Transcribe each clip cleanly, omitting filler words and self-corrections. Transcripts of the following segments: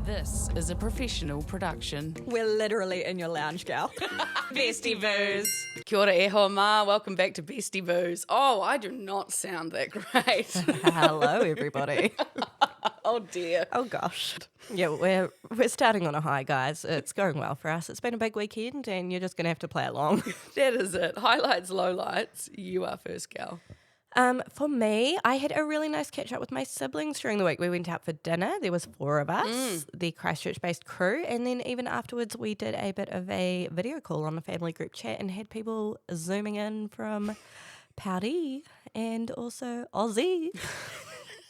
This is a professional production. We're literally in your lounge, gal. Bestie Booze. Kia ora e hoa ma. Welcome back to Bestie Booze. Oh, I do not sound that great. Hello, everybody. Oh, dear. Oh, gosh. Yeah, we're starting on a high, guys. It's going well for us. It's been a big weekend, and you're just going to have to play along. That is it. Highlights, lowlights. You are first, gal. For me, I had a really nice catch up with my siblings during the week. We went out for dinner. There was 4 of us, the Christchurch-based crew, and then even afterwards we did a bit of a video call on the family group chat and had people zooming in from Pouty and also Aussie.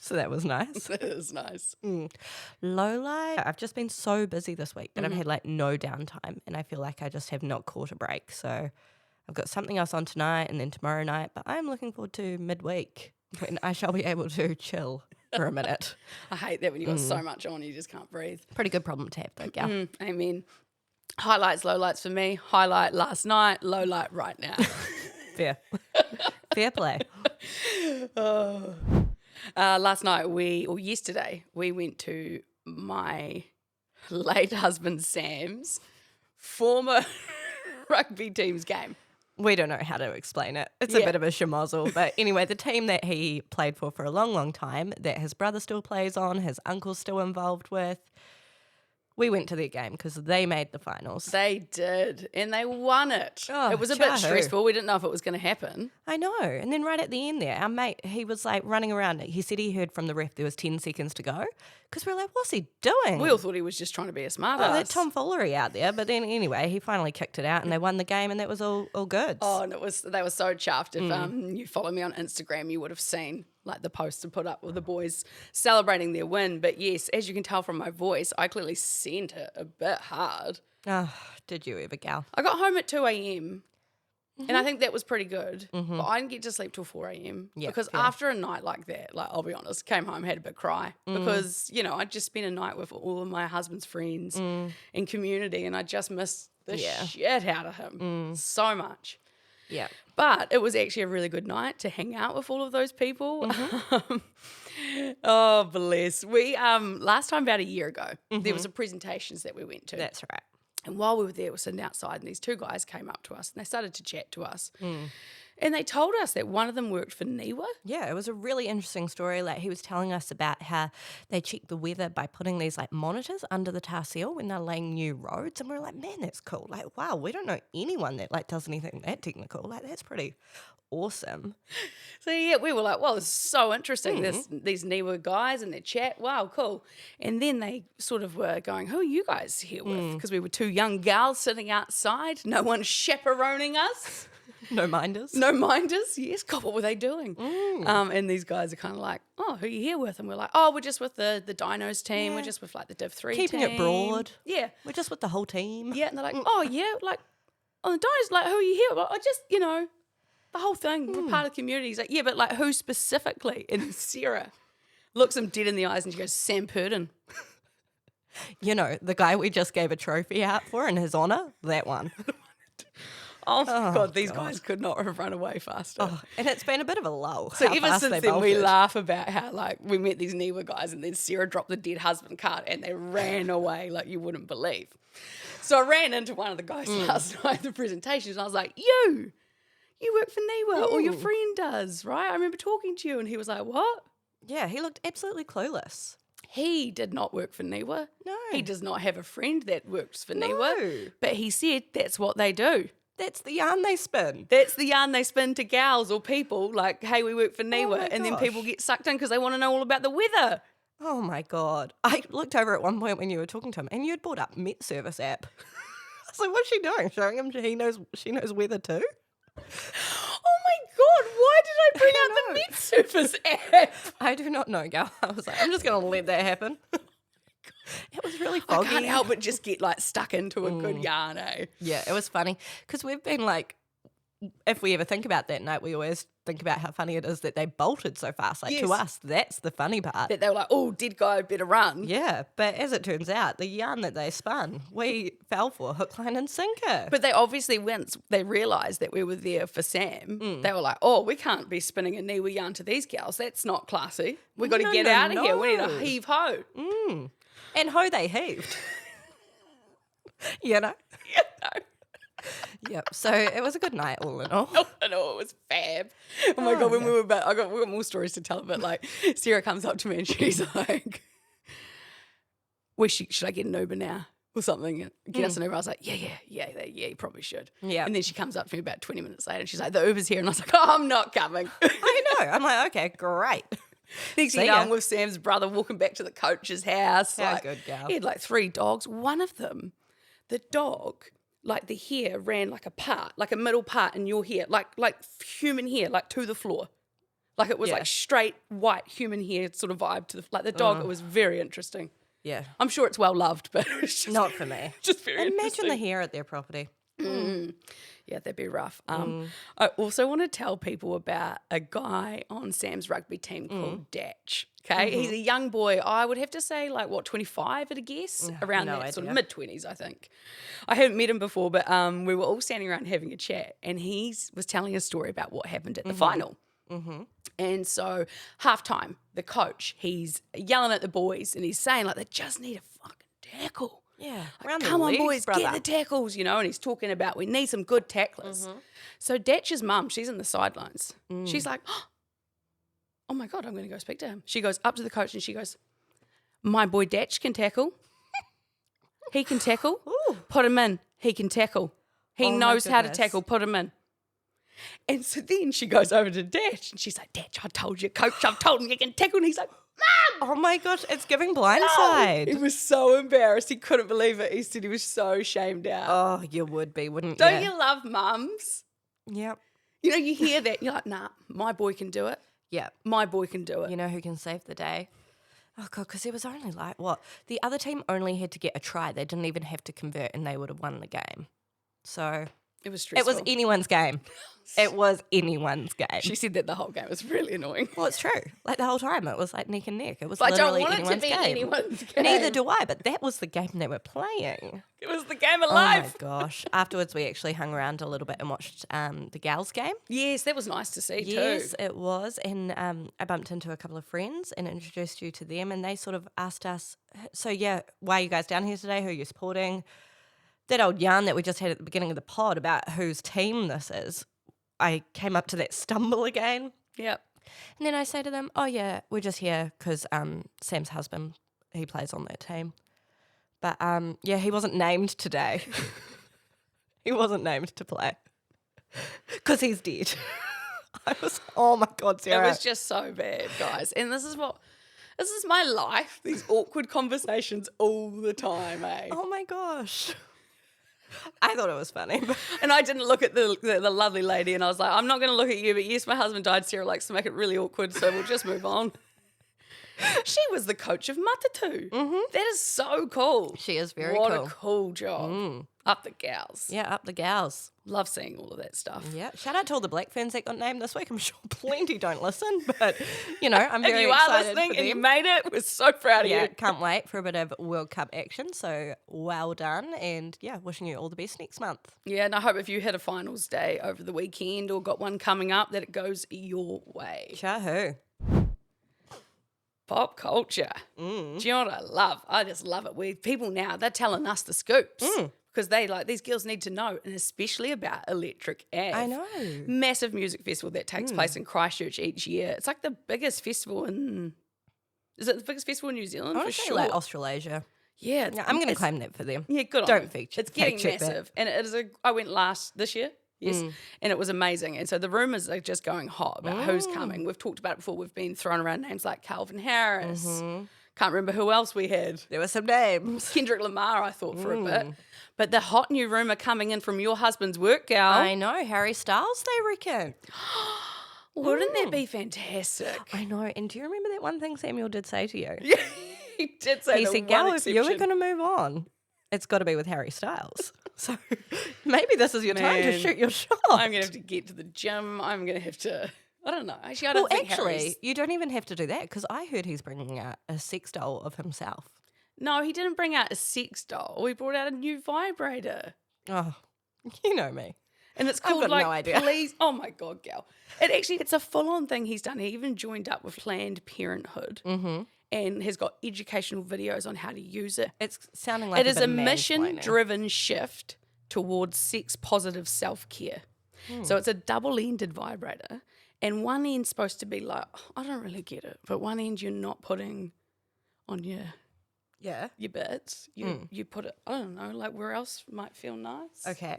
So that was nice. That is nice. Low light, I've just been so busy this week that I've had like no downtime, and I feel like I just have not caught a break. So I've got something else on tonight and then tomorrow night, but I'm looking forward to midweek when I shall be able to chill for a minute. I hate that when you've got so much on, you just can't breathe. Pretty good problem to have though, gal. Amen. Highlights, lowlights for me. Highlight last night, lowlight right now. Fair. Fair play. Last night yesterday, we went to my late husband Sam's former rugby team's game. We don't know how to explain it. It's a bit of a schmozzle. But anyway, the team that he played for a long, long time, that his brother still plays on, his uncle's still involved with, we went to their game because they made the finals. They did, and they won it. Oh, it was a bit stressful. We didn't know if it was going to happen. I know. And then right at the end there, our mate, he was like running around. He said he heard from the ref there was 10 seconds to go because we were like, what's he doing? We all thought he was just trying to be a smart ass. That tomfoolery out there. But then anyway, he finally kicked it out and they won the game and that was all good. Oh, and they were so chuffed. If you follow me on Instagram, you would have seen like the posts to put up with the boys celebrating their win. But yes, as you can tell from my voice, I clearly sent it a bit hard. Oh, did you ever, gal? I got home at 2 a.m. And I think that was pretty good. But I didn't get to sleep till 4 a.m. Because after a night like that, like I'll be honest, came home, had a big cry. Because, I'd just spent a night with all of my husband's friends and community and I just missed the shit out of him so much. Yeah. But it was actually a really good night to hang out with all of those people. Oh, bless. We last time about a year ago, there was a presentations that we went to. That's right. And while we were there, we were sitting outside and these 2 guys came up to us and they started to chat to us. And they told us that one of them worked for Niwa. Yeah, it was a really interesting story. Like he was telling us about how they check the weather by putting these like monitors under the tar seal when they're laying new roads. And we were like, man, that's cool. Like, wow, we don't know anyone that like does anything that technical. Like that's pretty awesome. So yeah, we were like, well, this is so interesting. These Niwa guys and their chat. Wow, cool. And then they sort of were going, who are you guys here with? Because we were 2 young gals sitting outside. No one chaperoning us. No minders. No minders, yes. God, what were they doing? And these guys are kind of like, oh, who are you here with? And we're like, oh, we're just with the Dinos team. We're just with like the Div 3 Keeping team. it broad. Yeah. We're just with the whole team. Yeah, and they're like, oh, yeah, like on the Dinos, like who are you here? Well, I just, the whole thing, we're part of the community. He's like, yeah, but like who specifically? And Sarah looks him dead in the eyes and she goes, Sam Purdon. The guy we just gave a trophy out for in his honour, that one. Oh, my God, these guys could not have run away faster. Oh, and it's been a bit of a lull. So ever since then, we laugh about how, like, we met these Niwa guys and then Sarah dropped the dead husband card and they ran away like you wouldn't believe. So I ran into one of the guys last night at the presentations and I was like, you work for Niwa or your friend does, right? I remember talking to you and he was like, what? Yeah, he looked absolutely clueless. He did not work for Niwa. No. He does not have a friend that works for Niwa. But he said that's what they do. That's the yarn they spin. That's the yarn they spin to gals or people like, hey, we work for Niwa. And then gosh. people get sucked in because they want to know all about the weather. Oh, my God. I looked over at one point when you were talking to him and you'd brought up Met Service app. I was like, what's she doing? Showing him she knows weather too? Oh, my God. Why did I bring out the Met Service app? I do not know, gal. I was like, I'm just going to let that happen. It was really foggy. I can't help but just get like stuck into a good yarn, eh? Yeah, it was funny because we've been like, if we ever think about that night, we always think about how funny it is that they bolted so fast. Like to us, that's the funny part. That they were like, oh, dead guy, better run. Yeah, but as it turns out, the yarn that they spun, we fell for hook, line and sinker. But they obviously, once they realised that we were there for Sam, they were like, oh, we can't be spinning a Niwa yarn to these gals. That's not classy. We got to get out of here. We need a heave-ho. And ho, they heaved. You know? Yeah, no. Yep. So it was a good night all in all. I know, it was fab. Oh my God, when we were back, we got more stories to tell, but like Sarah comes up to me and she's like, should I get an Uber now or something? Get us an Uber. I was like, yeah, you probably should. Yeah. And then she comes up to me about 20 minutes later and she's like, the Uber's here. And I was like, oh, I'm not coming. I know. I'm like, okay, great. Next thing you know, I'm with Sam's brother walking back to the coach's house. How like, good, gal. He had like 3 dogs. One of them, the dog, like the hair ran like a middle part in your hair, like human hair, like to the floor. Like it was like straight white human hair sort of vibe to the dog. It was very interesting. Yeah. I'm sure it's well loved, but it was just not for me. Just very Imagine interesting. the hair at their property. Yeah, that'd be rough. I also want to tell people about a guy on Sam's rugby team called Datch. Okay, he's a young boy. I would have to say, like, 25 at a guess, around no that idea. sort of mid-20s, I think. I haven't met him before, but we were all standing around having a chat, and he was telling a story about what happened at the final. And so, halftime, the coach, he's yelling at the boys, and he's saying, like, they just need a fucking tackle. Yeah. Like, come on, boys, get the tackles, you know, and he's talking about we need some good tacklers. So Datch's mum, she's in the sidelines. She's like, oh my God, I'm going to go speak to him. She goes up to the coach and she goes, my boy Datch can tackle. He can tackle. Ooh. Put him in. He can tackle. He Oh, my knows how to goodness. tackle. Put him in. And so then she goes over to Datch and she's like, Datch, I told you, coach, I've told him you can tackle. And he's like, Mum! Oh my gosh, it's giving blindside. He was so embarrassed. He couldn't believe it. He said he was so shamed out. Oh, you would be, wouldn't you? Don't you love mums? Yep. You know, you hear that, you're like, nah, my boy can do it. Yep. My boy can do it. You know who can save the day? Oh, God, because it was only like, what? The other team only had to get a try. They didn't even have to convert and they would have won the game. So It was stressful. it was anyone's game. It was anyone's game. She said that the whole game was really annoying. Well, it's true. Like the whole time, it was like neck and neck. It was But I don't literally want it to anyone's be game. anyone's game. Neither do I, but that was the game they were playing. It was the game of Oh life. my gosh. Afterwards, we actually hung around a little bit and watched the gals game. Yes, that was nice to see Yes, too. it was. And I bumped into a couple of friends and introduced you to them. And they sort of asked us, so yeah, why are you guys down here today? Who are you supporting? That old yarn that we just had at the beginning of the pod about whose team this is. I came up to that stumble again. Yep. And then I say to them, oh yeah, we're just here because Sam's husband, he plays on that team. But yeah, he wasn't named today. He wasn't named to play because he's dead. I was, oh my God, Sarah. It was just so bad, guys. And this is my life, these awkward conversations all the time, eh? Oh my gosh. I thought it was funny. But And I didn't look at the lovely lady and I was like, I'm not going to look at you, but yes, my husband died. Sarah likes to make it really awkward, so we'll just move on. She was the coach of Matatu. That is so cool. she is very what cool. a cool job. Up the gals. Yeah, up the gals. Love seeing all of that stuff. Yeah, shout out to all the Black Ferns that got named this week. I'm sure plenty don't listen, but, you know, I'm very If you are excited listening for and you them. made it, we're so proud of Yeah, you. can't wait for a bit of World Cup action. So well done. And yeah, wishing you all the best next month. Yeah, and I hope if you had a finals day over the weekend or got one coming up, that it goes your way. Chahoo. Pop culture. Do you know what I love? I just love it. People now, they're telling us the scoops. Because they like, these girls need to know, and especially about Electric Ave. I know. Massive music festival that takes place in Christchurch each year. It's like the biggest festival in, is it the biggest festival in New Zealand? I For want to say sure. like Australasia. Yeah. Yeah, I'm going to claim that for them. Yeah, good on Don't you. feature- It's getting fact check that. massive. And it is I went this year. Yes. And it was amazing. And so the rumours are just going hot about who's coming. We've talked about it before. We've been throwing around names like Calvin Harris. Can't remember who else we had. There were some names. Kendrick Lamar, I thought, for a bit. But the hot new rumour coming in from your husband's work, gal. I know. Harry Styles, they reckon. Wouldn't that be fantastic? I know. And do you remember that one thing Samuel did say to you? Yeah, he did say He the said, one Gal, if you were exception. going to move on, it's got to be with Harry Styles. So maybe this is your time to Man. shoot your shot. I'm going to have to get to the gym. I'm going to have to, I don't know. Actually, I don't think Harry's... you don't even have to do that because I heard he's bringing out a sex doll of himself. No, he didn't bring out a sex doll. He brought out a new vibrator. Oh, you know me. And it's I've called got like, no idea. Please. Oh my God, gal. It's a full-on thing he's done. He even joined up with Planned Parenthood. and has got educational videos on how to use it. It's sounding like it is bit a of mansplaining. mission-driven shift towards sex-positive self-care. So it's a double-ended vibrator, and one end's supposed to be like, I don't really get it, but one end you're not putting on your bits. You put it, I don't know, like where else might feel nice. Okay.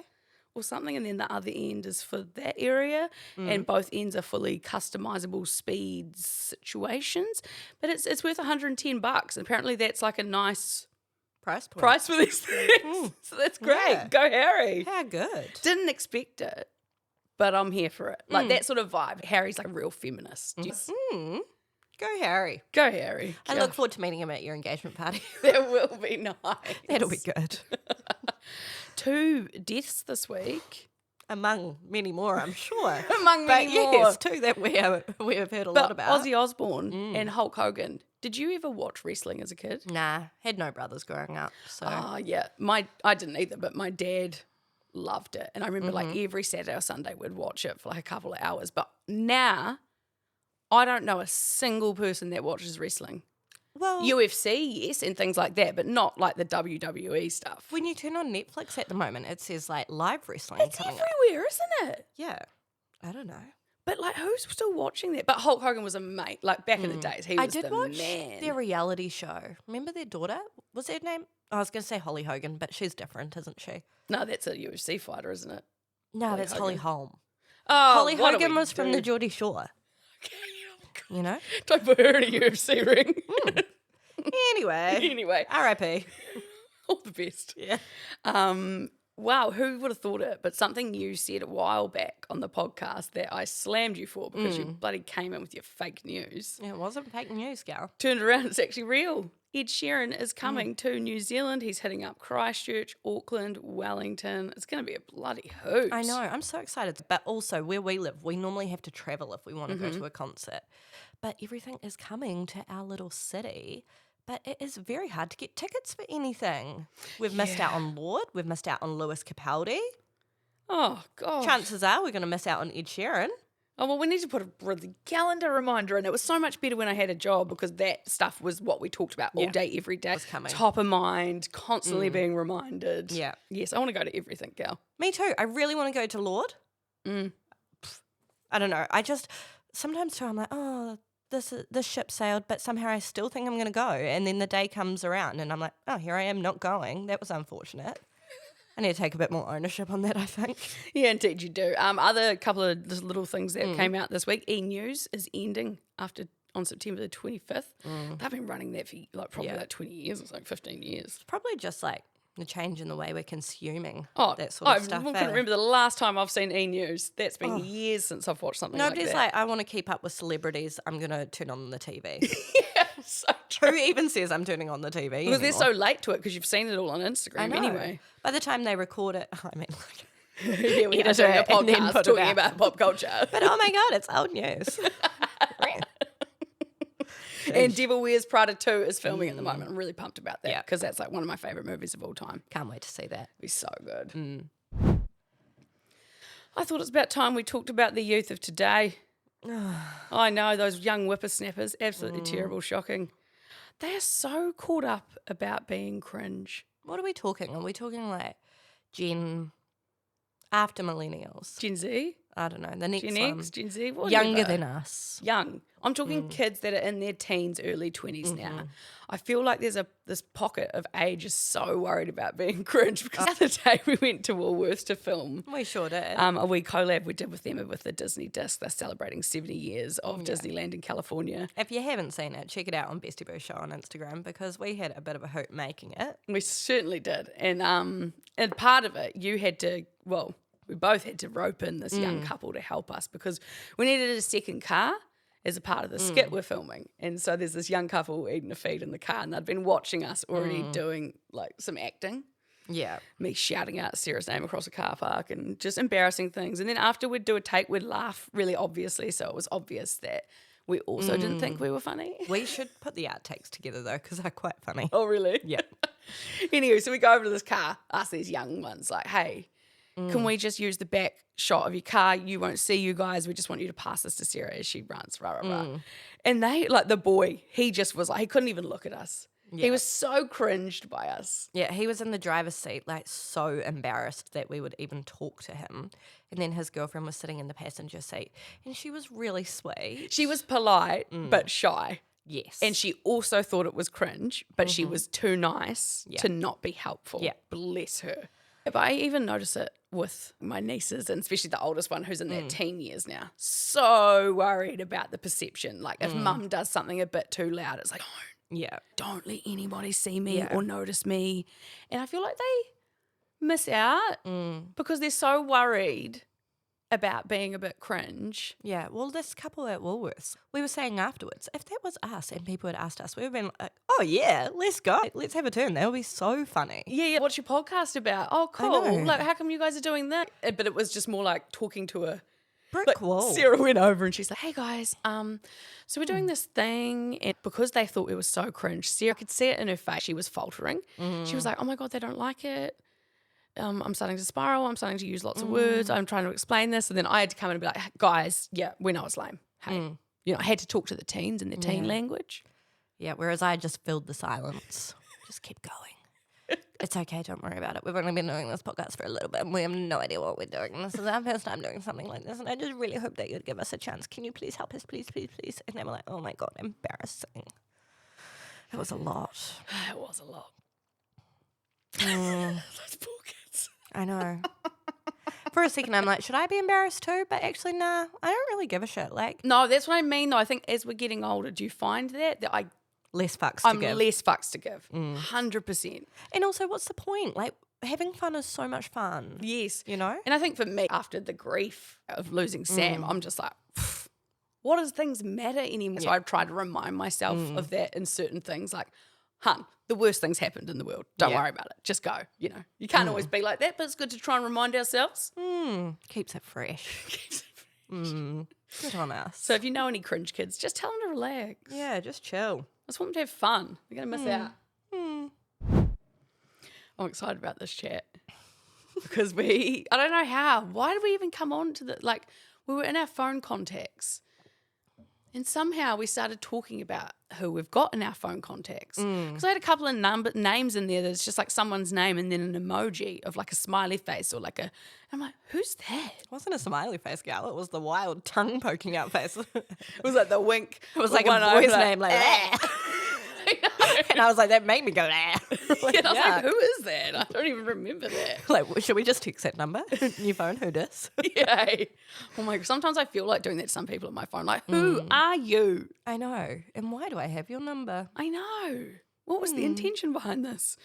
Or something, and then the other end is for that area, and both ends are fully customizable speeds situations. But it's worth $110. Apparently, that's like a nice Price point. price for these things. So that's great. Yeah. Go Harry. How good. Didn't expect it, but I'm here for it. Like that sort of vibe. Harry's like a real feminist. Just Go Harry. go Harry. I look forward to meeting him at your engagement party. That will be nice. That'll be good. 2 deaths this week. Among many more, I'm sure. Among but many more. yes, two that we have heard a lot about. Ozzy Osbourne and Hulk Hogan. Did you ever watch wrestling as a kid? Nah, had no brothers growing up. So Oh, yeah. I didn't either, but my dad loved it. And I remember like every Saturday or Sunday we'd watch it for like a couple of hours. But now I don't know a single person that watches wrestling. well, UFC, yes, and things like that, but not like the WWE stuff. when you turn on Netflix at the moment, it says like live wrestling It's coming up. everywhere, isn't it? Yeah, I don't know. But like, who's still watching that? But Hulk Hogan was a mate. Like back in the days, he was I did the watch man. their reality show. Remember their daughter? Was her name? I was going to say Holly Hogan, but she's different, isn't she? No, that's a UFC fighter, isn't it? No, Holly that's Holly Hogan. Holm. Oh, Holly what do Hogan we was from do? the Geordie Shore. You know? Don't put her in a UFC ring. Anyway, Anyway, R.I.P. all the best. Yeah. Wow, who would have thought it? But something you said a while back on the podcast that I slammed you for because you bloody came in with your fake news. It wasn't fake news, gal. Turned around, it's actually real. Ed Sheeran is coming to New Zealand. He's hitting up Christchurch, Auckland, Wellington. It's going to be a bloody hoot. I know. I'm so excited. But also, where we live, we normally have to travel if we want to go to a concert. But everything is coming to our little city. But it is very hard to get tickets for anything. We've missed out on Lord. We've missed out on Lewis Capaldi. Oh, God. Chances are we're going to miss out on Ed Sheeran. Oh, well, we need to put a calendar reminder in. It was so much better when I had a job because that stuff was what we talked about all day, every day. was coming. Top of mind, constantly being reminded. Yeah. Yes, I want to go to everything, gal. Me too. I really want to go to Lord. I don't know. I just, sometimes too, I'm like, oh, this ship sailed, but somehow I still think I'm going to go. And then the day comes around and I'm like, oh, here I am not going. That was unfortunate. I need to take a bit more ownership on that, I think. Yeah, indeed you do. Other couple of just little things that came out this week. E-News is ending on September the 25th. They've been running that for like probably like 20 years or so, 15 years. It's probably just like the change in the way we're consuming Oh, that sort of stuff. I couldn't remember the last time I've seen E-News. That's been years since I've watched something Nobody's like like, that. I want to keep up with celebrities. I'm going to turn on the TV. Yeah, so true. Who even says I'm turning on the TV? Because they're anymore? so late to it because you've seen it all on Instagram I know. anyway. By the time they record it, I mean, like, Yeah, we are Edit doing a it and then podcast put it talking out. about pop culture. but oh my God, it's old news. And Devil Wears Prada 2 is filming at the moment. I'm really pumped about that because that's like one of my favourite movies of all time. Can't wait to see that. It'd be so good. I thought it's about time we talked about the youth of today. I know, those young whippersnappers, absolutely terrible, shocking. They are so caught up about being cringe. What are we talking? Are we talking like after millennials? Gen Z? I don't know. The next Gen one. X? Gen Z? Whatever. Younger than us. Young. I'm talking kids that are in their teens, early 20s now. I feel like there's this pocket of age is so worried about being cringe because the other day we went to Woolworths to film We sure did. a wee collab we did with them with the Disney disc. They're celebrating 70 years of Disneyland in California. If you haven't seen it, check it out on Bestie Boo Show on Instagram because we had a bit of a hoot making it. We certainly did. And part of it, we both had to rope in this young couple to help us because we needed a second car as a part of the skit we're filming. And so there's this young couple eating a feed in the car and they'd been watching us already doing like some acting. Yeah. Me shouting out Sarah's name across a car park and just embarrassing things. And then after we'd do a take, we'd laugh really obviously. So it was obvious that we also didn't think we were funny. We should put the outtakes together though because they're quite funny. Oh, really? Yeah. Anyway, so we go over to this car, ask these young ones like, hey, Can we just use the back shot of your car? You won't see you guys. We just want you to pass this to Sarah as she runs, rah, rah, rah. And they, like the boy, he just was like, he couldn't even look at us. Yeah. He was so cringed by us. Yeah, he was in the driver's seat, like so embarrassed that we would even talk to him. And then his girlfriend was sitting in the passenger seat and she was really sweet. She was polite but shy. Yes. And she also thought it was cringe, but she was too nice to not be helpful. Yeah. Bless her. But I even notice it with my nieces, and especially the oldest one who's in their teen years now. So worried about the perception. Like if mum does something a bit too loud, it's like, don't let anybody see me or notice me. And I feel like they miss out because they're so worried about being a bit cringe. Yeah, well, this couple at Woolworths, we were saying afterwards, if that was us and people had asked us, we would have been like, oh, yeah, let's go. Let's have a turn. That would be so funny. Yeah. What's your podcast about? Oh, cool. Like, how come you guys are doing that? But it was just more like talking to a brick wall. Sarah went over and she's like, hey, guys, so we're doing this thing. And because they thought it was so cringe, Sarah could see it in her face. She was faltering. She was like, oh, my God, they don't like it. I'm starting to spiral. I'm starting to use lots of words. I'm trying to explain this. And then I had to come in and be like, guys, we know it's lame. Hey, I had to talk to the teens in their teen language. Yeah, whereas I just filled the silence. Just keep going. It's okay. Don't worry about it. We've only been doing this podcast for a little bit and we have no idea what we're doing. This is our first time doing something like this. And I just really hope that you'd give us a chance. Can you please help us? Please, please, please. And they were like, oh, my God, embarrassing. It was a lot. It was a lot. Those poor kids. I know. For a second, I'm like, should I be embarrassed too? But actually, nah, I don't really give a shit. Like, no, that's what I mean, though. I think as we're getting older, do you find that less fucks to give? I'm less fucks to give. 100%. And also, what's the point? Like, having fun is so much fun. Yes. You know? And I think for me, after the grief of losing Sam, I'm just like, what does things matter anymore? Yeah. So I've tried to remind myself of that in certain things. Like, the worst things happened in the world. Don't worry about it. Just go. You know, you can't always be like that, but it's good to try and remind ourselves. Keeps it fresh. Good on us. So if you know any cringe kids, just tell them to relax. Yeah, just chill. I just want them to have fun. They're going to miss out. I'm excited about this chat because I don't know how. Why did we even come on to we were in our phone contacts. And somehow we started talking about who we've got in our phone contacts. Because I had a couple of names in there that's just like someone's name and then an emoji of like a smiley face or I'm like, who's that? It wasn't a smiley face, gal. It was the wild tongue poking out face. It was like the wink. It was like a boy's name, like that. And I was like, that made me go, I was like, who is that? I don't even remember that. Like, should we just text that number? New phone, who dis? Yeah. Oh my God. Sometimes I feel like doing that to some people on my phone. Like, who are you? I know. And why do I have your number? I know. What was the intention behind this?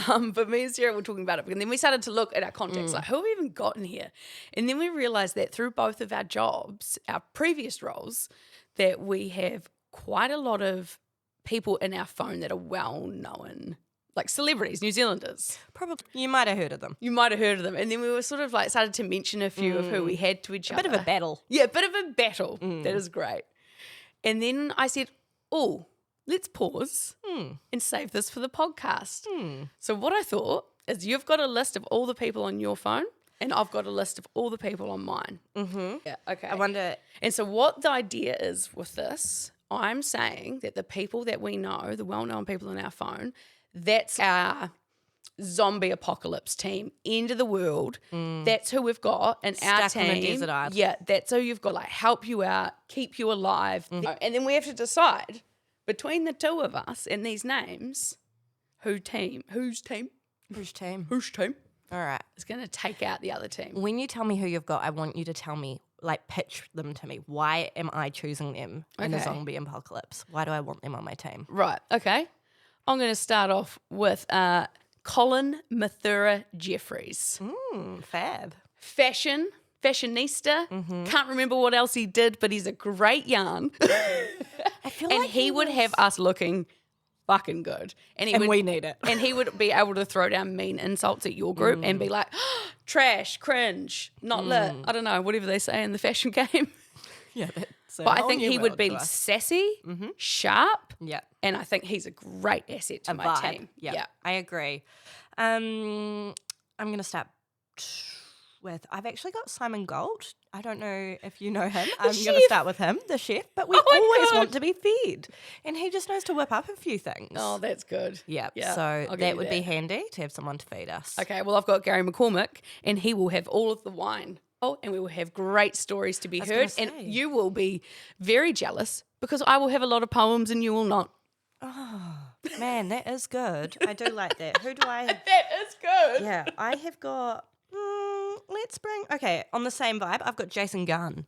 But me and Sarah were talking about it. And then we started to look at our contacts, like, who have we even got in here? And then we realised that through both of our jobs, our previous roles, that we have quite a lot of people in our phone that are well-known, like celebrities, New Zealanders. Probably. You might have heard of them. You might have heard of them. And then we were sort of like started to mention a few of who we had to each other. A bit of a battle. Yeah, a bit of a battle. That is great. And then I said, let's pause and save this for the podcast. So what I thought is you've got a list of all the people on your phone and I've got a list of all the people on mine. Yeah, okay. I wonder. And so what the idea is with this, I'm saying that the people that we know, the well-known people on our phone, that's our zombie apocalypse team, end of the world. That's who we've got in our team. On a desert island. Yeah, that's who you've got, like help you out, keep you alive. And then we have to decide between the two of us and these names, whose team All right. is going to take out the other team. When you tell me who you've got, I want you to tell me, like, pitch them to me. Why am I choosing them in a zombie apocalypse? Why do I want them on my team? Right, okay. I'm going to start off with Colin Mathura Jeffries. Fab. Fashionista. Can't remember what else he did, but he's a great yarn. I feel and like he would have us looking fucking good. And we need it. And he would be able to throw down mean insults at your group and be like, trash, cringe, not lit. I don't know, whatever they say in the fashion game. Yeah, but I think he would be sassy, sharp, yeah, and I think he's a great asset to my team. Yeah, I agree. I'm going to start with, I've actually got Simon Gold. I don't know if you know him. I'm going chef. to start with him, the chef, but we always want to be fed. And he just knows to whip up a few things. Oh, that's good. Yeah, Yeah, so I'll give that you would that. be handy to have someone to feed us. Okay, well, I've got Gary McCormick, and he will have all of the wine. Oh, and we will have great stories to be heard. And you will be very jealous because I will have a lot of poems and you will not. Oh, man, that is good. I do like that. Who do I... That is good. Yeah, I have got... let's bring... Okay, on the same vibe, I've got Jason Gunn.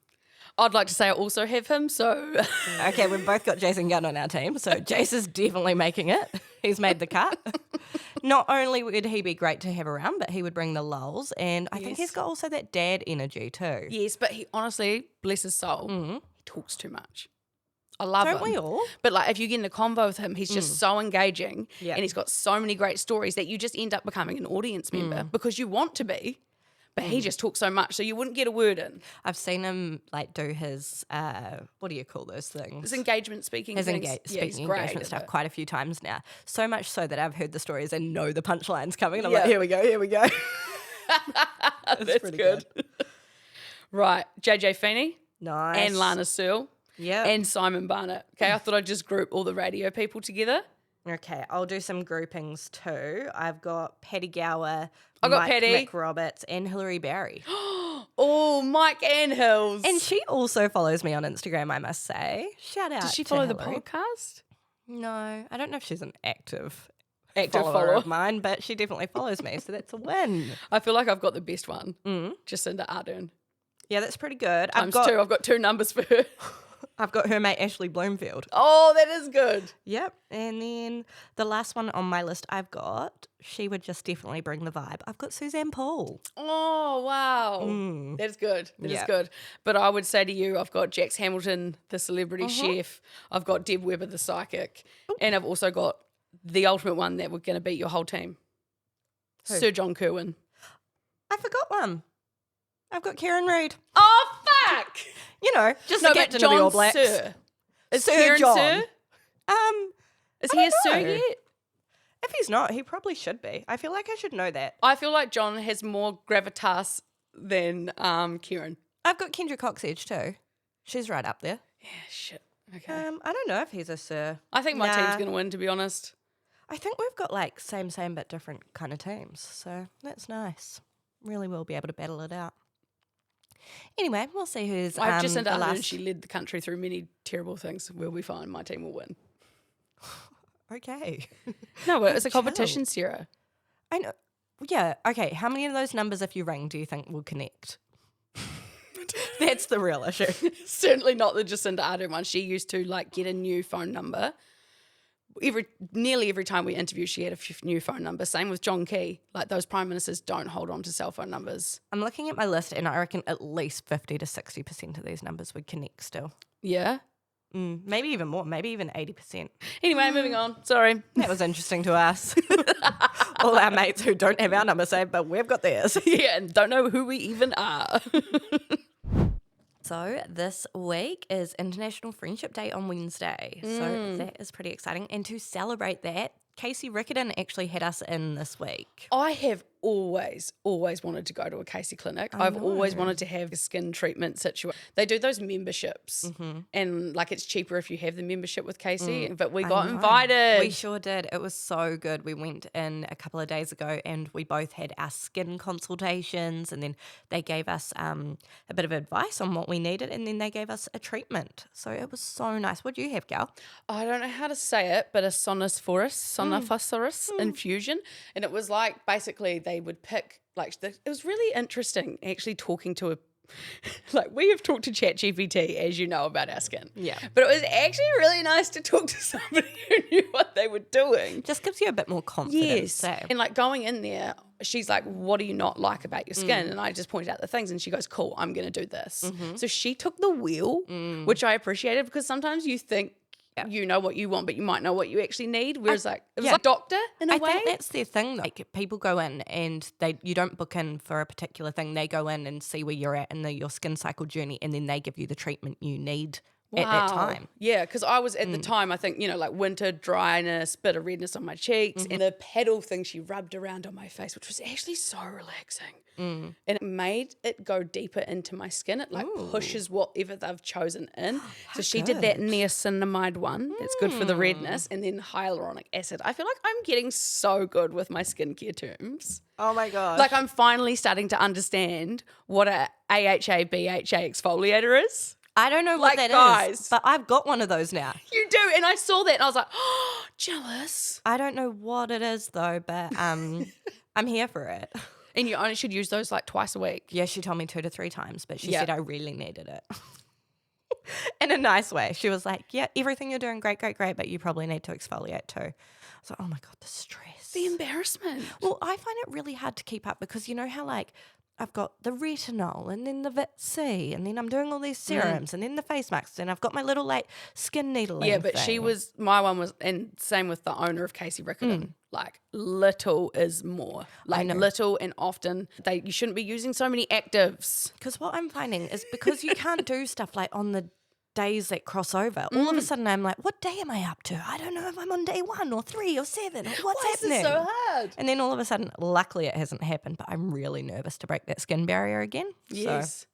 I'd like to say I also have him, so... Okay, we've both got Jason Gunn on our team, so Jace is definitely making it. He's made the cut. Not only would he be great to have around, but he would bring the lulls, and I think he's got also that dad energy too. Yes, but he honestly, bless his soul, he talks too much. I love him. Don't we all? But like, if you get in a convo with him, he's just so engaging, Yeah. and he's got so many great stories that you just end up becoming an audience member because you want to be, but he just talks so much, so you wouldn't get a word in. I've seen him like do his, what do you call those things? His engagement speaking His things. speaking great engagement at stuff it. quite a few times now. So much so that I've heard the stories and know the punchlines coming. And I'm Yeah. like, here we go. That's pretty good. Right, JJ Feeney Nice. and Lana Searle Yeah. and Simon Barnett. Okay, I thought I'd just group all the radio people together. Okay, I'll do some groupings too. I've got Paddy Gower, I got Mike Paddy. McRoberts, and Hilary Barry. Oh, Mike and Hills. And she also follows me on Instagram, I must say. Shout out. Does she to follow the Hilary. podcast? No, I don't know if she's an active Follower. follower of mine, but she definitely follows me, so that's a win. I feel like I've got the best one. Jacinda Ardern. Yeah, that's pretty good. Times two. I've got two numbers for her. I've got her mate Ashley Bloomfield. Oh, that is good. Yep. And then the last one on my list I've got, she would just definitely bring the vibe. I've got Suzanne Paul. Oh, wow. That is good. That is Yeah. good. But I would say to you, I've got Jax Hamilton, the celebrity chef. I've got Deb Webber, the psychic. And I've also got the ultimate one that we're going to beat your whole team. Who? Sir John Kerwin. I forgot one. I've got Kieran Reid. Oh, fuck. You know, just No, the but captain of the All John Blacks. Sir. Is Sir Kieran John. Sir? Is he a don't Sir know. yet? If he's not, he probably should be. I feel like I should know that. I feel like John has more gravitas than Kieran. I've got Kendra Coxedge too. She's right up there. Yeah, shit. Okay. I don't know if he's a Sir. I think my Nah. team's going to win, to be honest. I think we've got like same but different kind of teams. So that's nice. Really will be able to battle it out. Anyway, we'll see who's I've just the Ardern, last. she led the country through many terrible things. We'll be fine. My team will win. Okay. No, but it's a Chill. competition, Sarah. I know. Yeah. Okay. How many of those numbers, if you ring, do you think will connect? That's the real issue. Certainly not the Jacinda Ardern one. She used to like get a new phone number. Nearly every time we interview, she had a new phone number. Same with John Key. Like those prime ministers don't hold on to cell phone numbers. I'm looking at my list, and I reckon at least 50 to 60% of these numbers would connect still. Yeah. Maybe even more. Maybe even 80%. Anyway, moving on. Sorry. That was interesting to us. All our mates who don't have our number saved, but we've got theirs. Yeah, and don't know who we even are. So this week is International Friendship Day on Wednesday. So that is pretty exciting. And to celebrate that, Caci Riccarton actually had us in this week. I have always wanted to go to a Caci clinic. I've always wanted to have a skin treatment situation. They do those memberships and like it's cheaper if you have the membership with Caci, but we got invited. We sure did. It was so good. We went in a couple of days ago and we both had our skin consultations, and then they gave us a bit of advice on what we needed, and then they gave us a treatment. So it was so nice. What do you have, gal? I don't know how to say it, but a sonophorus infusion. And it was like basically they would pick, like, it was really interesting actually talking to a, like we have talked to ChatGPT, as you know, about our skin. Yeah. But it was actually really nice to talk to somebody who knew what they were doing. Just gives you a bit more confidence. Yes. And like going in there, she's like, what do you not like about your skin? And I just pointed out the things and she goes, cool, I'm going to do this. So she took the wheel, which I appreciated, because sometimes you think you know what you want, but you might know what you actually need. Whereas it was like doctor in a way. I think that's their thing. Like people go in and you don't book in for a particular thing. They go in and see where you're at in your skin cycle journey, and then they give you the treatment you need at that time. Yeah, because I was at the time, I think, like winter dryness, bit of redness on my cheeks, and the paddle thing she rubbed around on my face, which was actually so relaxing. And it made it go deeper into my skin. It pushes whatever they've chosen in. So she did that niacinamide one. It's good for the redness, and then hyaluronic acid. I feel like I'm getting so good with my skincare terms. Oh my gosh. Like I'm finally starting to understand what a AHA, BHA exfoliator is. I don't know what that is, but I've got one of those now. You do, and I saw that and I was like, oh, jealous. I don't know what it is though, but I'm here for it. And you only should use those like twice a week. Yeah, she told me 2 to 3 times, but she said I really needed it. In a nice way. She was like, yeah, everything you're doing, great, but you probably need to exfoliate too. I was like, oh my God, the stress. The embarrassment. Well, I find it really hard to keep up because you know how like I've got the retinol and then the Vit C and then I'm doing all these serums and then the face masks and I've got my little like skin needling Yeah, but thing. my one was, and same with the owner of Caci Riccarton, like little is more. Like little and often, you shouldn't be using so many actives. Because what I'm finding is because you can't do stuff like on the days that cross over, all of a sudden I'm like, what day am I up to? I don't know if I'm on day 1 or 3 or 7 or what's happening. This is so hard? And then all of a sudden, luckily it hasn't happened, but I'm really nervous to break that skin barrier again. Yes. So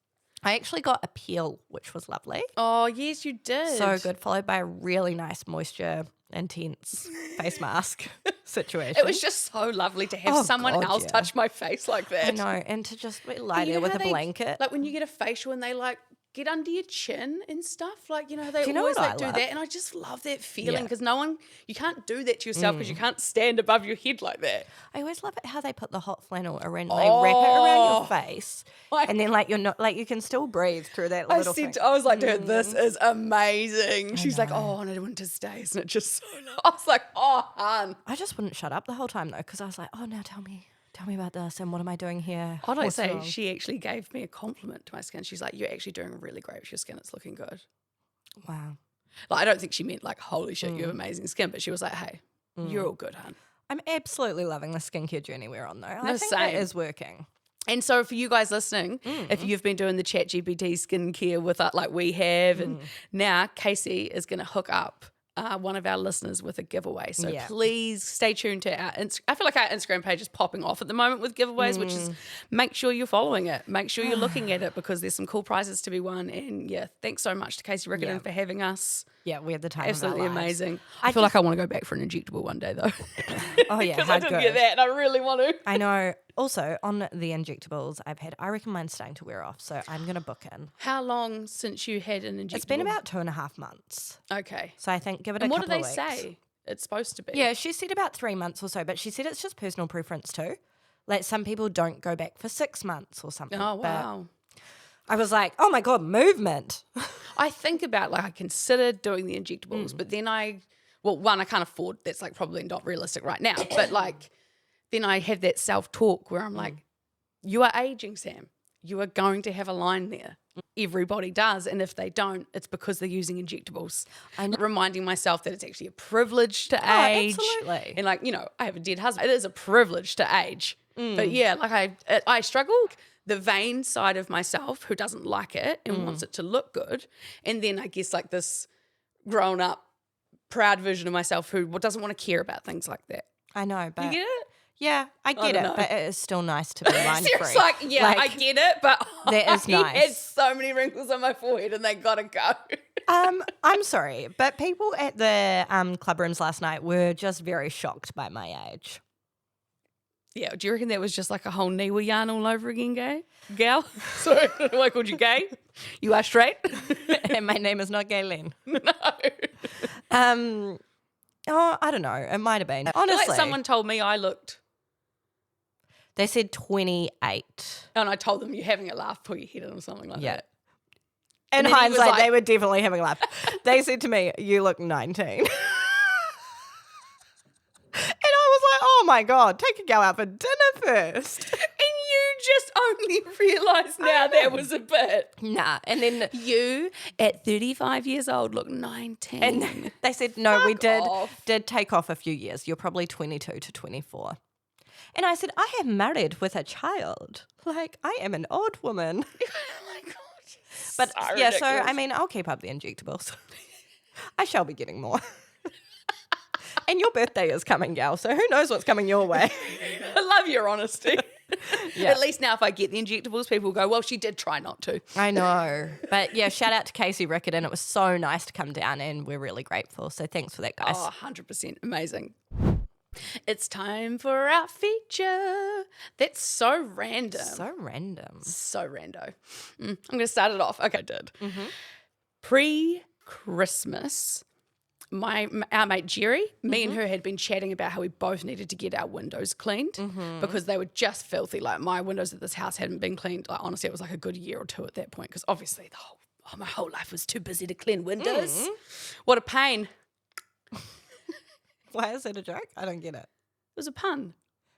I actually got a peel, which was lovely. Oh, yes, you did. So good, followed by a really nice moisture intense face mask situation. It was just so lovely to have someone else touch my face like that. I know, and to just lie there with a blanket. Like when you get a facial and they like get under your chin and stuff, like, they you know always like do that, and I just love that feeling because you can't do that to yourself because you can't stand above your head like that. I always love it how they put the hot flannel around, they wrap it around your face, and then like you're not like you can still breathe through that little thing. I was like to her, this is amazing. She's like, oh, and I want to stay, isn't it just so nice? I was like, oh, hun. I just wouldn't shut up the whole time though because I was like, oh, now tell me about this and what am I doing here? I'd like to say she actually gave me a compliment to my skin. She's like, you're actually doing really great with your skin. It's looking good. Wow. Like, I don't think she meant like, holy shit, you have amazing skin. But she was like, hey, you're all good, hun. I'm absolutely loving the skincare journey we're on though. I think it is working. And so for you guys listening, if you've been doing the ChatGPT skincare with us like we have, and now Caci is going to hook up one of our listeners with a giveaway. So please stay tuned to our I feel like our Instagram page is popping off at the moment with giveaways, which is make sure you're following it. Make sure you're looking at it because there's some cool prizes to be won. And thanks so much to Caci Riccarton for having us. Yeah, we had the time Absolutely of our lives. Amazing. I feel like I want to go back for an injectable one day though. Oh yeah, because I didn't get that and I really want to. I know. Also, on the injectables I reckon mine's starting to wear off, so I'm going to book in. How long since you had an injectable? It's been about 2.5 months. Okay. So I think give it a couple of weeks. What do they say it's supposed to be? Yeah, she said about 3 months or so, but she said it's just personal preference too. Like some people don't go back for 6 months or something. Oh, wow. I was like, oh my God, movement. I think about I considered doing the injectables, but then I can't afford, that's like probably not realistic right now, but then I have that self-talk where I'm like, you are aging, Sam. You are going to have a line there. Everybody does, and if they don't, it's because they're using injectables. I'm reminding myself that it's actually a privilege to age. Absolutely. And I have a dead husband. It is a privilege to age. But yeah, I struggle. The vain side of myself who doesn't like it and wants it to look good. And then I guess this grown up, proud version of myself who doesn't want to care about things like that. I know, but... You get it? Yeah, I get it, but it is still nice to be line-free. It's I get it, but that is nice. I had so many wrinkles on my forehead and they got to go. I'm sorry, but people at the club rooms last night were just very shocked by my age. Yeah, do you reckon that was just like a whole Niwa yarn all over again, gal? Sorry, I called you gay. You are straight. And my name is not Gayleen. No. I don't know. It might have been. Honestly. Like someone told me I looked. They said 28. And I told them you're having a laugh, put your head in or something like that. In hindsight, they were definitely having a laugh. They said to me, you look 19. And I was like, oh my God, take a go out for dinner first. And you just only realised now that was a bit. Nah. And then you at 35 years old look 19. And they said, no, we did take off a few years. You're probably 22 to 24. And I said, I am married with a child. Like, I am an old woman. Oh my God. But So yeah, so ridiculous. I mean, I'll keep up the injectables. I shall be getting more. And your birthday is coming, gal, so who knows what's coming your way. I love your honesty. Yeah. At least now if I get the injectables, people go, well, she did try not to. I know. But yeah, shout out to Caci Riccarton. It was so nice to come down and we're really grateful. So thanks for that, guys. Oh, 100%. Amazing. It's time for our feature. That's so random. So random. So rando. I'm going to start it off. Okay, I did. Mm-hmm. Pre-Christmas, our mate Jerry, me and her had been chatting about how we both needed to get our windows cleaned because they were just filthy. Like my windows at this house hadn't been cleaned. Like honestly, it was like a good year or two at that point because obviously my whole life was too busy to clean windows. What a pain. Why is that a joke? I don't get it. It was a pun.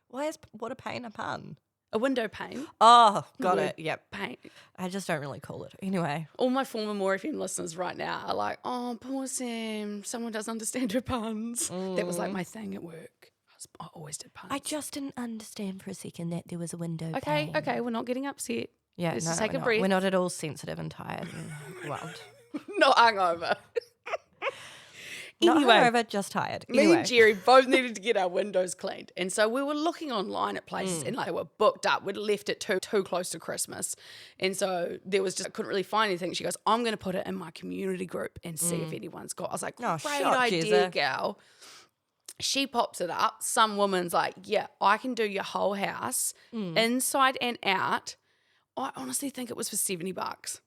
What a pain a pun? A window pane. Oh, got it. Yep. Pain. I just don't really call it. Anyway. All my former More FM listeners right now are like, oh, poor Sam, someone doesn't understand her puns. That was like my thing at work. I always did puns. I just didn't understand for a second that there was a window Okay, pane. okay, we're not getting upset. Yeah, Let's no, just take we're a not. breath. We're not at all sensitive and tired and wild. Not hungover. Not Anyway. hungover, just tired. Me Anyway. and Jerry both needed to get our windows cleaned. And so we were looking online at places and like they were booked up. We'd left it too close to Christmas. And so there was just, I couldn't really find anything. She goes, I'm going to put it in my community group and see if anyone's got. I was like, Oh, great shot, idea, Jezza. gal. She pops it up. Some woman's like, yeah, I can do your whole house inside and out. I honestly think it was for $70.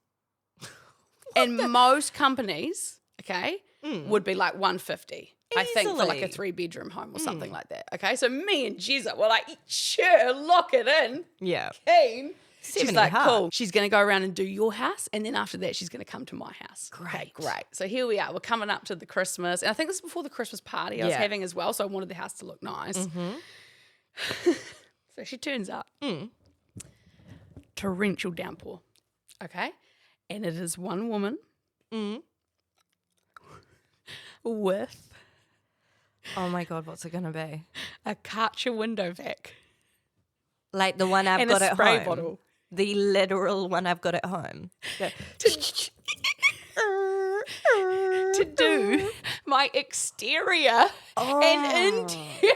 And most companies, okay, would be like $150. I think for like a Easily. 3-bedroom home or something like that. Okay, so me and Jezza were like, sure, lock it in. Yeah. Keen. She's 70 like, hard. cool. She's going to go around and do your house, and then after that, she's going to come to my house. Okay, Great. great. So here we are. We're coming up to the Christmas, and I think this is before the Christmas party I was Yeah. having as well, so I wanted the house to look nice. So she turns up. Torrential downpour. Okay, and it is one woman with Oh my God, what's it going to be? a Karcher window vac Like the one I've and got a at spray home. bottle. The literal one I've got at home. Yeah. To do my exterior and interior windows.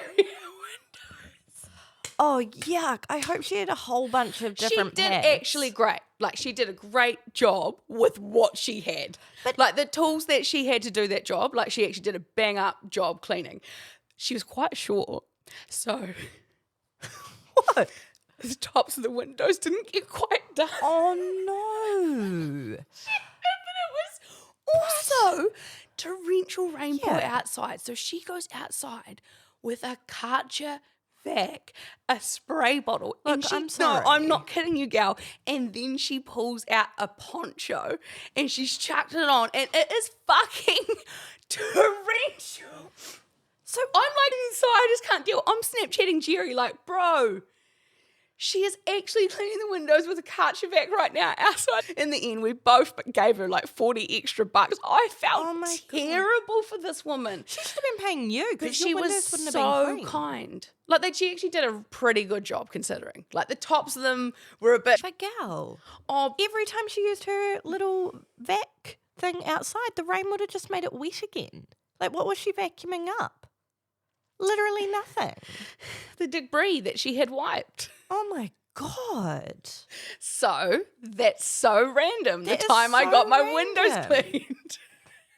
Oh, yuck. I hope she had a whole bunch of different She did packs. actually great. Like she did a great job with what she had. But like the tools that she had to do that job, like she actually did a bang up job cleaning. She was quite short. So What? the tops of the windows didn't get quite done. Oh, no. But it was also torrential rainfall Yeah. outside. So she goes outside with a Karcher vac, a spray bottle. Look, and she, I'm sorry. No, I'm not kidding you, gal. And then she pulls out a poncho and she's chucked it on. And it is fucking torrential. So I'm like inside, I just can't deal. I'm Snapchatting Jerry like, bro, she is actually cleaning the windows with a Karcher vac right now outside. In the end, we both gave her like 40 extra bucks. I felt Oh my God. terrible for this woman. She should have been paying you But because she your was windows wouldn't have so been clean. kind. Like she actually did a pretty good job considering. Like the tops of them were a bit. But gal, Oh, every time she used her little vac thing outside, the rain would have just made it wet again. Like, what was she vacuuming up? Literally nothing. the debris that she had wiped. Oh my God. So that's so random. That the is time I so got my windows random. cleaned.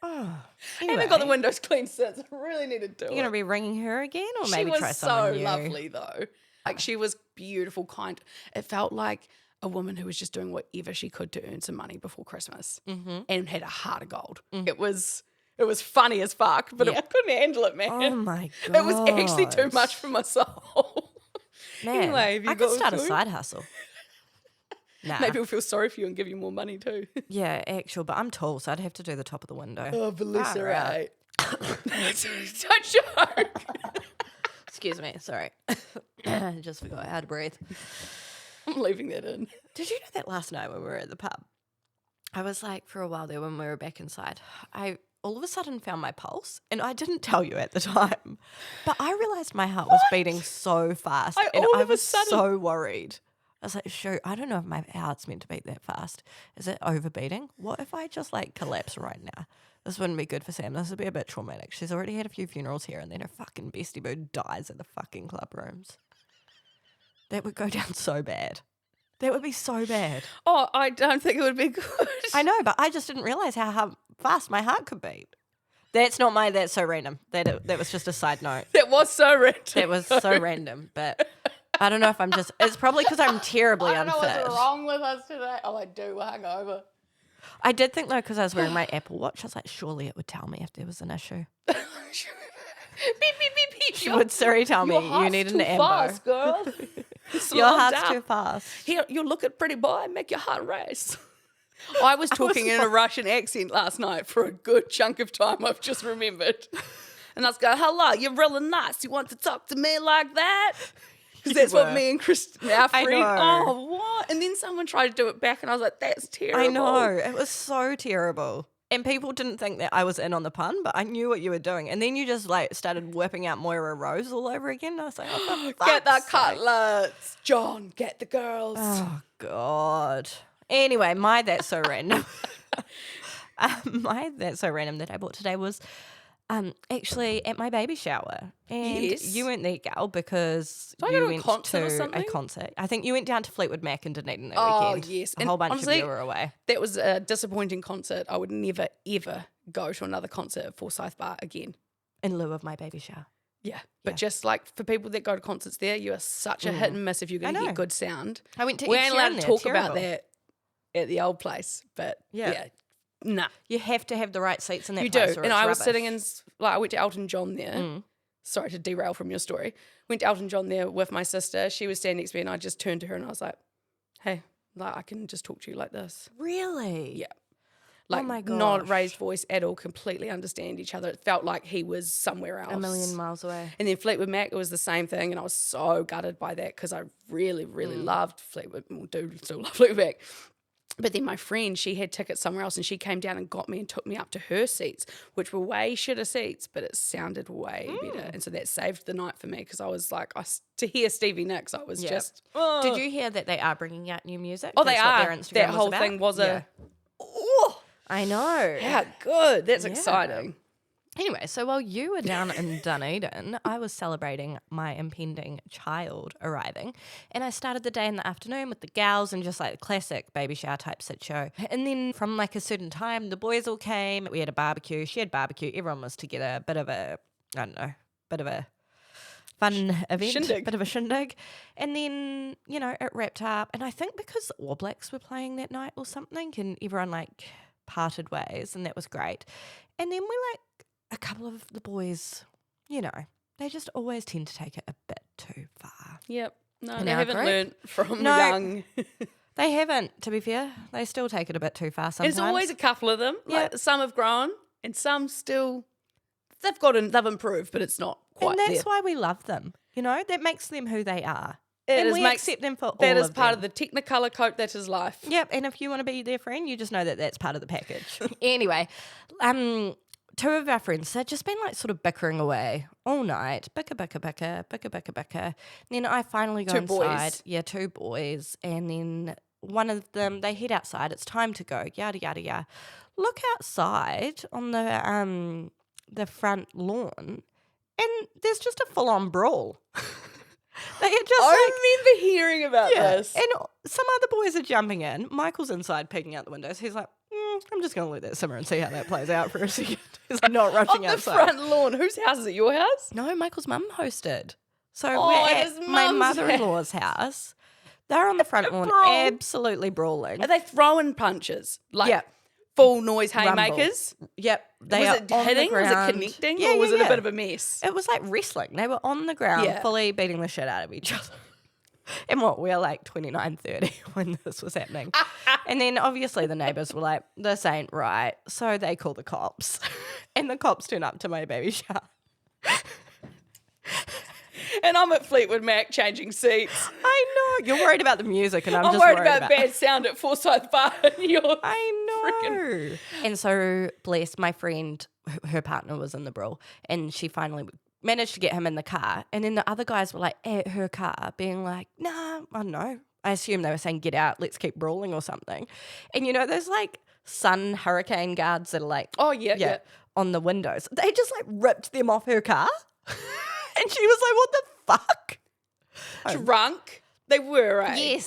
Oh. I haven't got the Anyway, windows cleaned since. I really need to do you're it. going to be ringing her again or maybe she was try so someone new? lovely though. Like she was beautiful, kind. It felt like a woman who was just doing whatever she could to earn some money before Christmas and had a heart of gold. It was funny as fuck, but I couldn't handle it, man. Oh my God. It was actually too much for my soul. Man, Anyway, have you I could got start a a clue? side hustle. Nah. Maybe we'll feel sorry for you and give you more money too. Yeah, actual, but I'm tall, so I'd have to do the top of the window. Oh, bless her, Alright. Don't joke. Excuse me, sorry. Just forgot how to breathe. I'm leaving that in. Did you know that last night when we were at the pub? I was like, for a while there when we were back inside, I all of a sudden found my pulse, and I didn't tell you at the time, but I realised my heart was beating so fast, and all I of a was sudden- so worried. I was like, shoot, I don't know if my heart's meant to beat that fast. Is it overbeating? What if I just like collapse right now? This wouldn't be good for Sam. This would be a bit traumatic. She's already had a few funerals here and then her fucking bestie boo dies at the fucking club rooms. That would go down so bad. That would be so bad. Oh, I don't think it would be good. I know, but I just didn't realise how fast my heart could beat. That's so random. That was just a side note. That was so random. That was so random, but I don't know if I'm just, it's probably because I'm terribly unfit. I don't know what's wrong with us today. Oh, I do, we're hungover. I did think though, because I was wearing my Apple Watch, I was like, surely it would tell me if there was an issue. Beep, beep, beep, beep. Would Siri tell me you need an ambo? Fast, girl. Your heart's too fast. Here, you look at pretty boy, make your heart race. I was talking in a Russian accent last night for a good chunk of time, I've just remembered. And I was going, hello, you're really nice. You want to talk to me like that? Because that's what me and our friend, oh, what? And then someone tried to do it back and I was like, that's terrible. I know, it was so terrible. And people didn't think that I was in on the pun, but I knew what you were doing. And then you just like started whipping out Moira Rose all over again. And I was like, oh, get the cutlets. John, get the girls. Oh, God. Anyway, my That's So Random. My That's So Random that I bought today was actually at my baby shower. And you weren't there, gal, because you went to a concert. I think you went down to Fleetwood Mac in Dunedin that weekend. Oh, yes. A whole bunch of you were away. That was a disappointing concert. I would never, ever go to another concert at Forsyth Bar again. In lieu of my baby shower. Yeah, but just like for people that go to concerts there, you are such a hit and miss if you're going to get good sound. I went to We ain't allowed to talk about that at the old place, but yeah. Nah. You have to have the right seats in that you place. do. Or and it's I was rubbish. sitting in, like, I went to Elton John there. Sorry to derail from your story. Went to Elton John there with my sister. She was standing next to me and I just turned to her and I was like, hey, like, I can just talk to you like this. Really? Yeah. Like, oh my gosh. not raised voice at all, completely understand each other. It felt like he was somewhere else. A million miles away. And then Fleetwood Mac, it was the same thing. And I was so gutted by that because I really, really loved Fleetwood, do still love Fleetwood Mac. But then my friend, she had tickets somewhere else and she came down and got me and took me up to her seats, which were way shitter seats, but it sounded way better. And so that saved the night for me because I was like, to hear Stevie Nicks, I was just... Oh. Did you hear that they are bringing out new music? Oh, That's they what are. Their Instagram that was whole about? thing was Oh, I know. how good. That's exciting. Anyway, so while you were down in Dunedin, I was celebrating my impending child arriving. And I started the day in the afternoon with the gals and just like the classic baby shower type sit show. And then from like a certain time, the boys all came. We had a barbecue. She had barbecue. Everyone was together. Bit of a fun event. Shindig. Bit of a shindig. And then, you know, it wrapped up. And I think because the All Blacks were playing that night or something, and everyone like parted ways, and that was great. And then we like, a couple of the boys, you know, they just always tend to take it a bit too far. Yep. No, In they our haven't group? learnt from the young. They haven't, to be fair. They still take it a bit too far sometimes. There's always a couple of them. Yeah. Like, some have grown and some still, they've improved, but it's not quite And that's there. why we love them. You know, that makes them who they are. It and is we accept them for all of them. That is part of the Technicolor coat that is life. Yep, and if you want to be their friend, you just know that that's part of the package. Anyway, two of our friends had just been like sort of bickering away all night. Bicker. And then I finally go Two inside. boys. Yeah, two boys. And then one of them, they head outside. It's time to go. Yada, yada, yada. Look outside on the front lawn and there's just a full-on brawl. They had just I remember hearing about this. And some other boys are jumping in. Michael's inside peeking out the windows. He's like, I'm just going to let that simmer and see how that plays out for a second. He's like, not rushing On the outside. front lawn. Whose house is it? Your house? No, Michael's mum hosted. So Oh, we're at at his my mum's mother-in-law's house. They're on the front lawn, Brawl. absolutely brawling. Are they throwing punches? Like Yeah. full noise Rumble. haymakers? Yep. They Was are it on hitting? the Was ground. it connecting? Yeah, or was yeah, it a yeah. bit of a mess? It was like wrestling. They were on the ground, Yeah. fully beating the shit out of each other. And we're like 29:30 when this was happening. And then obviously the neighbours were like, this ain't right. So they call the cops. And the cops turn up to my baby shower. And I'm at Fleetwood Mac changing seats. I know. You're worried about the music and I'm just worried about bad sound at Forsyth Bar. And you're I know. And so, bless my friend, her partner was in the brawl, and she finally managed to get him in the car. And then the other guys were like at her car being like, nah, I don't know. I assume they were saying, get out, let's keep brawling or something. And you know, there's like sun hurricane guards that are like, yeah. on the windows. They just like ripped them off her car. And she was like, what the fuck? Drunk? They were, eh?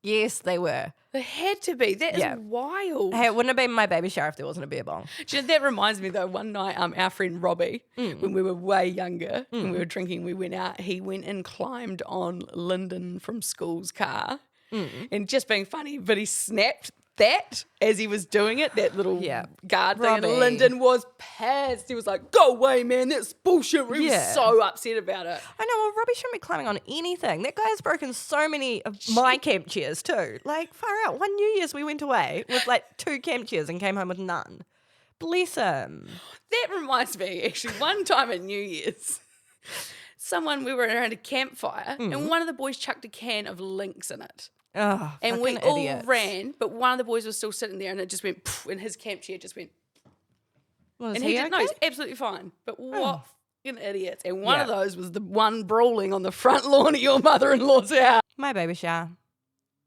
Yes, they were. They had to be. That is wild. Hey, it wouldn't have been my baby shower if there wasn't a beer bong. Do you know, that reminds me though, one night our friend Robbie, when we were way younger, when we were drinking, we went out, he went and climbed on Lyndon from school's car. And just being funny, but he snapped that as he was doing it, that little guard thing. And Lyndon was pissed. He was like, go away, man, that's bullshit. He was so upset about it. I know, well, Robbie shouldn't be climbing on anything. That guy's broken so many of my camp chairs too. Like, far out. One New Year's we went away with like 2 camp chairs and came home with none. Bless him. That reminds me, actually, one time at New Year's, we were around a campfire and one of the boys chucked a can of Lynx in it. Oh, and we idiots. all ran, but one of the boys was still sitting there and it just went poof, and his camp chair just went. Was and he didn't know, okay? he's absolutely fine. But what fucking idiots. And one of those was the one brawling on the front lawn of your mother-in-law's house. My baby shower.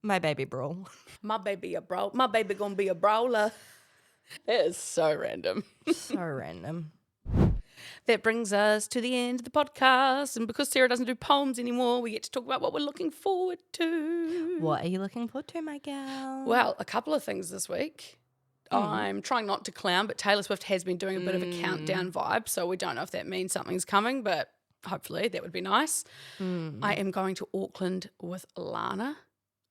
My baby brawl. My baby a brawl. My baby gonna be a brawler. That is so random. So random. That brings us to the end of the podcast. And because Sarah doesn't do poems anymore, we get to talk about what we're looking forward to. What are you looking forward to, my gal? Well, a couple of things this week. I'm trying not to clown, but Taylor Swift has been doing a bit of a countdown vibe, so we don't know if that means something's coming, but hopefully that would be nice. I am going to Auckland with Lana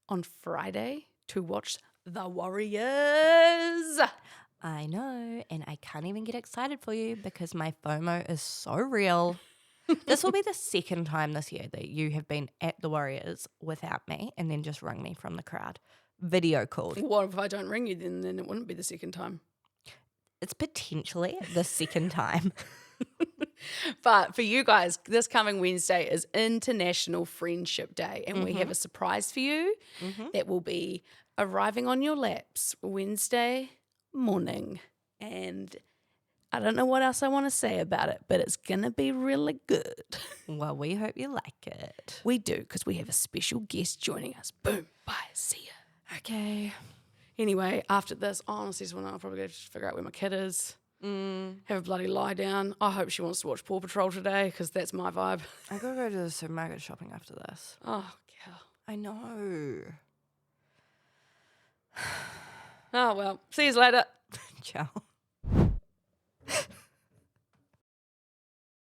on Friday to watch the Warriors. I know, and I can't even get excited for you because my FOMO is so real. This will be the second time this year that you have been at the Warriors without me and then just rung me from the crowd. Video called. What if I don't ring you then it wouldn't be the second time? It's potentially the second time. But for you guys, this coming Wednesday is International Friendship Day, and we have a surprise for you that will be arriving on your laps Wednesday morning. And I don't know what else I want to say about it, but it's going to be really good. Well, we hope you like it. We do, because we have a special guest joining us. Boom. Bye. See ya. Okay. Anyway, after this, honestly, I'll probably go to figure out where my kid is. Have a bloody lie down. I hope she wants to watch Paw Patrol today, because that's my vibe. I gotta go to the supermarket shopping after this. Oh, God. I know. Oh, well. See you later. Ciao.